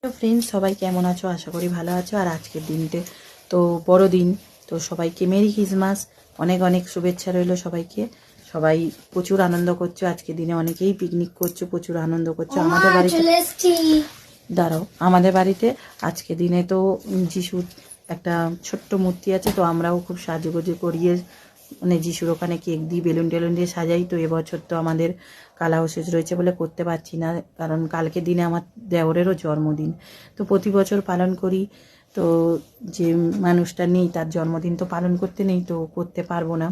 তো ফ্রেন্ডস, সবাই কেমন আছো? আশা করি ভালো আছো। আর আজকের দিনতে তো বড়দিন, তো সবাইকে মেরি ক্রিসমাস, অনেক অনেক শুভেচ্ছা রইলো সবাইকে। সবাই প্রচুর আনন্দ করছো আজকের দিনে, অনেকেই পিকনিক করছো, প্রচুর আনন্দ করছো। আমাদের বাড়িতে দাঁড়াও, আমাদের বাড়িতে আজকে দিনে তো যিশুর একটা ছোট্ট মূর্তি আছে, তো আমরাও খুব সাজুগুজু করিয়ে মানে যিশুর ওখানে কেক দিয়ে বেলুন টেলুন দিয়ে সাজাই। তো এবছর তো আমাদের কালাহসেজ রয়েছে বলে করতে পারছি না, কারণ কালকে দিনে আমার দেওরেরও জন্মদিন। তো প্রতি বছর পালন করি, তো যে মানুষটা নেই তার জন্মদিন তো পালন করতে নেই, তো করতে পারবো না,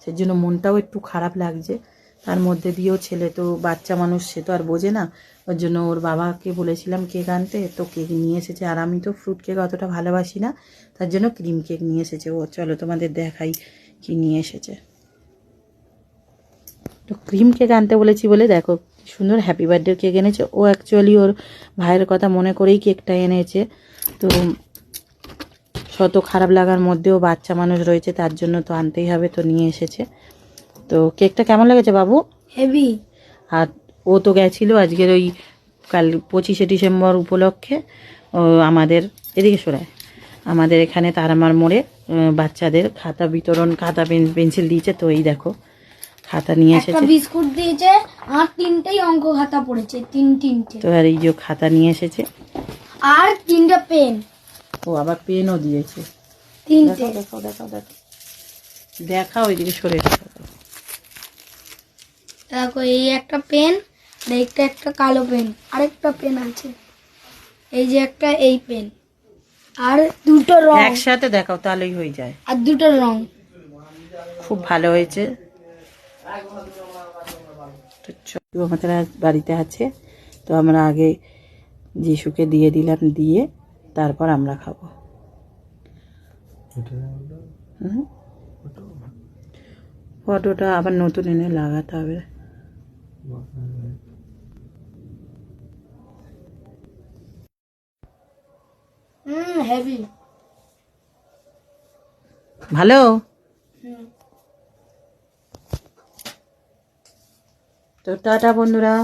সেজন্য মনটাও একটু খারাপ লাগছে। তার মধ্যে দিয়েও ছেলে তো বাচ্চা মানুষ, সে তো আর বোঝে না, ওর জন্য ওর বাবাকে বলেছিলাম কেক আনতে, তো কেক নিয়ে এসেছে। আর আমি তো ফ্রুট কেক অতটা ভালোবাসি না, তার জন্য ক্রিম কেক নিয়ে এসেছে ও। চলো তোমাদের দেখাই কি নিয়ে এসেছে। তো ক্রিম কেক আনতে বলেছি বলে দেখো সুন্দর হ্যাপি বার্থডে কেক এনেছে। ও অ্যাকচুয়ালি ওর ভাইয়ের কথা মনে করেই কেকটা এনেছে। তো শত খারাপ লাগার মধ্যেও বাচ্চা মানুষ রয়েছে, তার জন্য তো আনতেই হবে, তো নিয়ে এসেছে। তো কেকটা কেমন লেগেছে বাবু? হেভি। আর ও তো গেছিল আজকের ওই কাল 25শে ডিসেম্বর উপলক্ষে আমাদের এদিকে সরায়, আমাদের এখানে তারামার মোড়ে বাচ্চাদের খাতা বিতরণ, খাতা পেন্সিল দিয়েছে। তো এই দেখো খাতা নিয়ে এসেছে, একটা বিস্কুট দিয়েছে, আর তিনটেই অঙ্ক খাতা পড়েছে, তিনটে। তো আর এই যে খাতা নিয়ে এসেছে, আর তিনটা পেন। ও আবার পেনও দিয়েছে। তিনটে। দেখো দেখো দেখো দেখা ওইদিকে সরে দেখো, এই একটা পেন, দেখতে একটা কালো পেন, আরেকটা পেন আছে, এই যে একটা এই পেন, আর দুটো রং একসাথে দেখাও তাহলেই হয়ে যায়। আর দুটো রং। খুব ভালো হয়েছে। তো আমাদের আজ বাড়িতে আছে, তো আমরা আগে যিশুকে দিয়ে দিলাম, দিয়ে তারপর আমরা খাবো। ফটোটা আবার নতুন এনে লাগাতে হবে। হেভি। ভালো। তো টাটা বন্ধুরা।